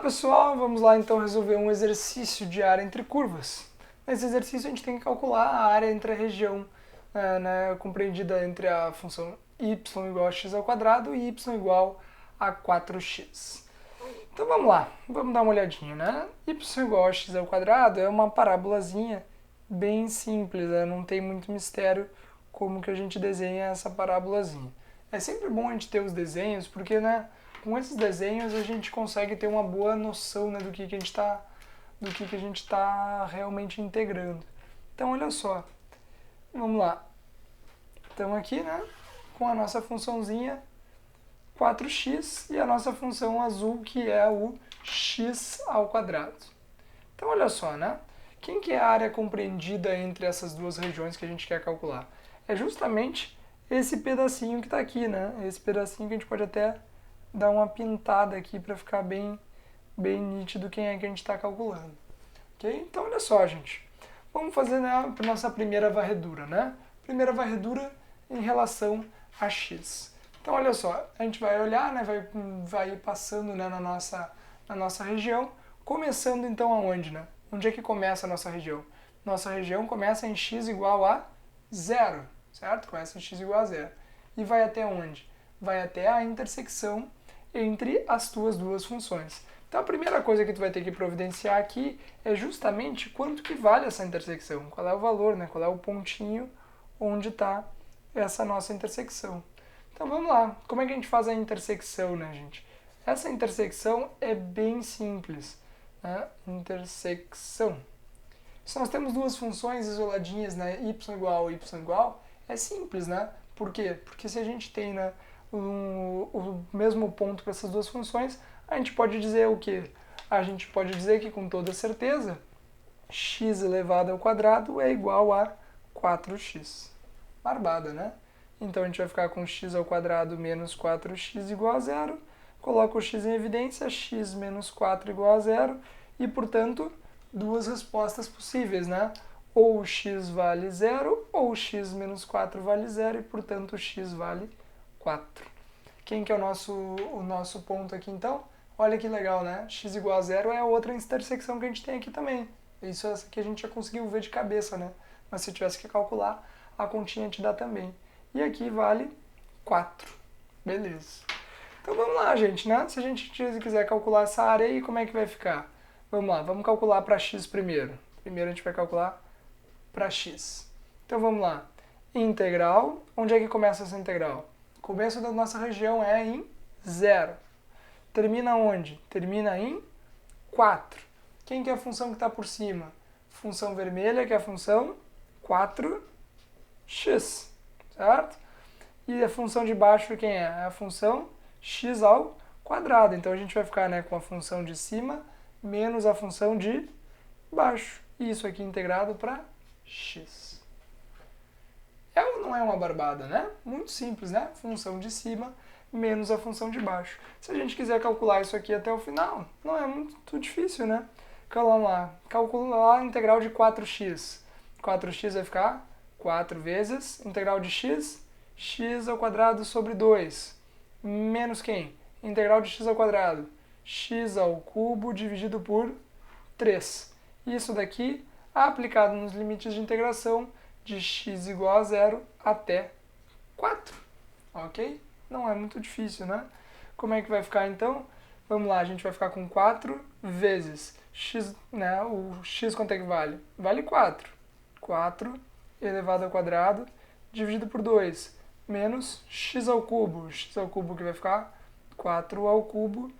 pessoal, vamos lá então resolver um exercício de área entre curvas. Nesse exercício a gente tem que calcular a área entre a região compreendida entre a função y igual a x ao quadrado e y igual a 4x. Então vamos lá, vamos dar uma olhadinha, né? Y igual a x ao quadrado é uma parábolazinha bem simples, né? Não tem muito mistério como que a gente desenha essa parábolazinha. É sempre bom a gente ter os desenhos, porque com esses desenhos a gente consegue ter uma boa noção do que a gente está realmente integrando. Então olha só, vamos lá. Então aqui, com a nossa funçãozinha 4x e a nossa função azul que é o x ao quadrado. Então olha só, quem que é a área compreendida entre essas duas regiões que a gente quer calcular? É justamente esse pedacinho que está aqui, Esse pedacinho que a gente pode até dar uma pintada aqui para ficar bem nítido quem é que a gente está calculando. Ok? Então olha só, gente. Vamos fazer a nossa primeira varredura, Primeira varredura em relação a x. Então olha só, a gente vai olhar, vai passando na nossa região, começando então aonde, Onde é que começa a nossa região? Nossa região começa em x igual a 0, certo? Começa em x igual a 0. E vai até onde? Vai até a intersecção entre as tuas duas funções. Então a primeira coisa que tu vai ter que providenciar aqui é justamente quanto que vale essa intersecção. Qual é o valor, Qual é o pontinho onde está essa nossa intersecção. Então vamos lá, como é que a gente faz a intersecção, gente? Essa intersecção é bem simples, Intersecção. Se nós temos duas funções isoladinhas, y igual, é simples, Por quê? Porque se a gente tem o mesmo ponto para essas duas funções, a gente pode dizer o quê? A gente pode dizer que com toda certeza x elevado ao quadrado é igual a 4x. Barbada, Então a gente vai ficar com x ao quadrado menos 4x igual a 0. Coloca o x em evidência, x menos 4 igual a 0. E, portanto, duas respostas possíveis, Ou o x vale 0, ou o x menos 4 vale 0, e, portanto, o x vale 4. Quem que é o nosso ponto aqui, então? Olha que legal, x igual a 0 é a outra intersecção que a gente tem aqui também. Isso essa que a gente já conseguiu ver de cabeça, Mas se tivesse que calcular, a continha te dá também. E aqui vale 4. Beleza. Então vamos lá, gente, Se a gente quiser calcular essa área aí, como é que vai ficar? Vamos lá, vamos calcular para x primeiro. Primeiro a gente vai calcular para x. Então vamos lá. Integral. Onde é que começa essa integral? O começo da nossa região é em 0. Termina onde? Termina em 4. Quem que é a função que está por cima? Função vermelha, que é a função 4x, certo? E a função de baixo quem é? É a função x ao quadrado. Então a gente vai ficar com a função de cima menos a função de baixo. E isso aqui integrado para x. É ou não é uma barbada, Muito simples, Função de cima menos a função de baixo. Se a gente quiser calcular isso aqui até o final, não é muito difícil, Então vamos lá. Calcular a integral de 4x. 4x vai ficar 4 vezes integral de x, x ao quadrado sobre 2. Menos quem? Integral de x ao quadrado. X ao cubo dividido por 3. Isso daqui aplicado nos limites de integração de x igual a 0 até 4. Ok? Não é muito difícil, Como é que vai ficar então? Vamos lá, a gente vai ficar com 4 vezes x, o x quanto é que vale? Vale 4. 4 elevado ao quadrado dividido por 2 menos x ao cubo. X ao cubo que vai ficar 4 ao cubo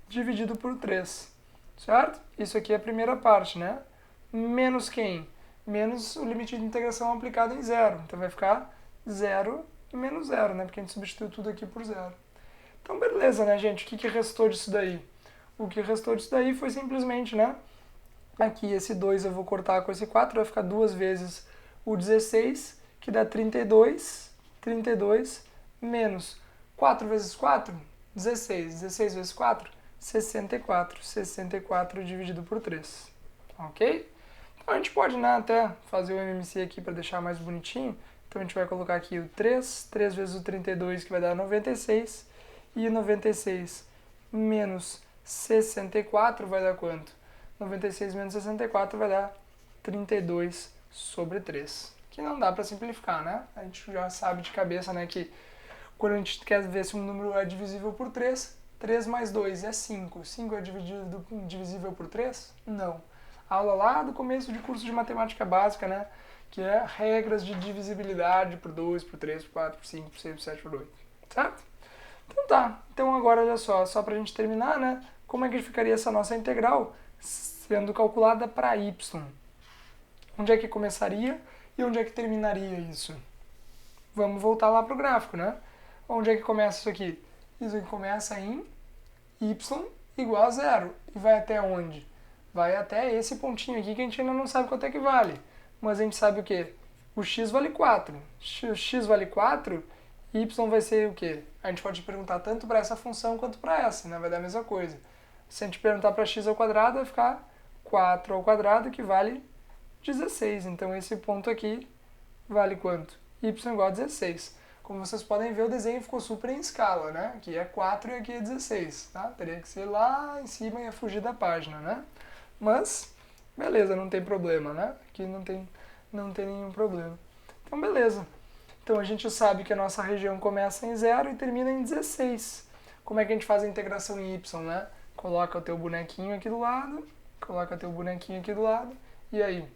dividido por 3. Certo? Isso aqui é a primeira parte, Menos quem? Menos o limite de integração aplicado em 0. Então vai ficar 0 e menos 0, Porque a gente substitui tudo aqui por 0. Então beleza, gente? O que restou disso daí? O que restou disso daí foi simplesmente, Aqui esse 2 eu vou cortar com esse 4, vai ficar 2 vezes o 16, que dá 32. 32 menos 4 vezes 4, 16. 16 vezes 4, 64. 64 dividido por 3. Ok? Então a gente pode até fazer o MMC aqui para deixar mais bonitinho. Então a gente vai colocar aqui o 3. 3 vezes o 32, que vai dar 96. E 96 menos 64 vai dar quanto? 96 menos 64 vai dar 32 sobre 3. Que não dá para simplificar, né? A gente já sabe de cabeça, né, que quando a gente quer ver se um número é divisível por 3, 3 mais 2 é 5. 5 é divisível por 3? Não. Aula lá do começo de curso de matemática básica, né? Que é regras de divisibilidade por 2, por 3, por 4, por 5, por 6, por 7, por 8. Certo? Então tá. Então agora olha só pra gente terminar, né? Como é que ficaria essa nossa integral sendo calculada para y? Onde é que começaria e onde é que terminaria isso? Vamos voltar lá pro gráfico, né? Onde é que começa isso aqui? Isso aqui começa em y igual a 0. E vai até onde? Vai até esse pontinho aqui que a gente ainda não sabe quanto é que vale. Mas a gente sabe o quê? O x vale 4. X vale 4, y vai ser o quê? A gente pode perguntar tanto para essa função quanto para essa, né? Vai dar a mesma coisa. Se a gente perguntar para x ao quadrado, vai ficar 4 ao quadrado, que vale 16. Então esse ponto aqui vale quanto? Y igual a 16. Como vocês podem ver, o desenho ficou super em escala, né? Aqui é 4 e aqui é 16, tá? Teria que ser lá em cima e ia fugir da página, né? Mas, beleza, não tem problema, né? Aqui não tem nenhum problema. Então, beleza. Então, a gente sabe que a nossa região começa em 0 e termina em 16. Como é que a gente faz a integração em y, né? Coloca o teu bonequinho aqui do lado, e aí?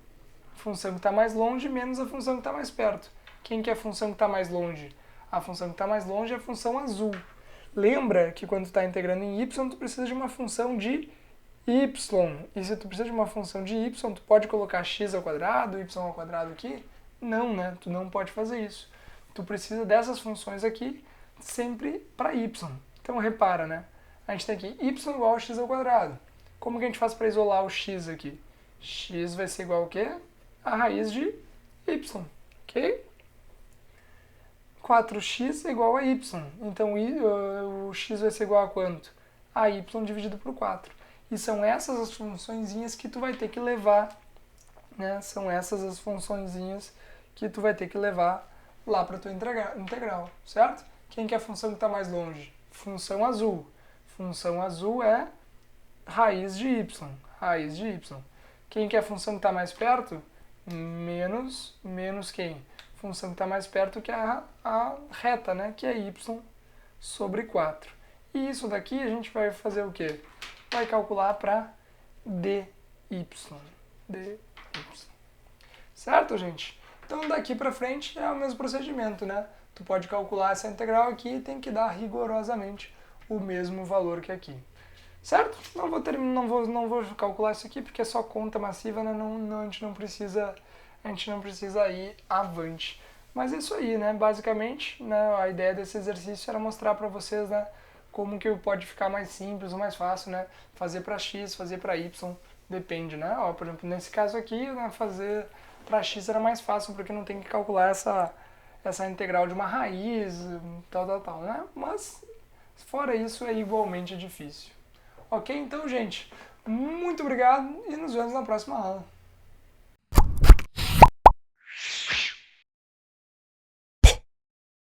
A função que está mais longe menos a função que está mais perto. Quem que é a função que está mais longe? A função que está mais longe é a função azul. Lembra que quando tu está integrando em y, tu precisa de uma função de y. E se tu precisa de uma função de y, tu pode colocar x ao quadrado, y ao quadrado aqui? Não, né? Tu não pode fazer isso. Tu precisa dessas funções aqui sempre para y. Então repara, né? A gente tem aqui y igual a x ao quadrado. Como que a gente faz para isolar o x aqui? X vai ser igual a quê? A raiz de y, ok? 4x é igual a y. Então o x vai ser igual a quanto? A y dividido por 4. E são essas as funçõezinhas que tu vai ter que levar, né? São essas as funçõezinhas que tu vai ter que levar lá para a tua integral, certo? Quem que é a função que está mais longe? Função azul. Função azul é raiz de y. Quem que é a função que está mais perto? Menos quem? Função que está mais perto que é a reta, né? Que é y sobre 4. E isso daqui a gente vai fazer o quê? Vai calcular para dy. Certo, gente? Então daqui para frente é o mesmo procedimento, né? Tu pode calcular essa integral aqui e tem que dar rigorosamente o mesmo valor que aqui. Certo? Não vou calcular isso aqui porque é só conta massiva, né? A gente não precisa ir avante. Mas é isso aí, né? Basicamente, né, a ideia desse exercício era mostrar para vocês, né, como que pode ficar mais simples ou mais fácil, né? Fazer para x, fazer para y, depende, né? Ó, por exemplo, nesse caso aqui, né, fazer para x era mais fácil porque não tem que calcular essa integral de uma raiz, tal, né? Mas fora isso é igualmente difícil. Ok? Então, gente, muito obrigado e nos vemos na próxima aula.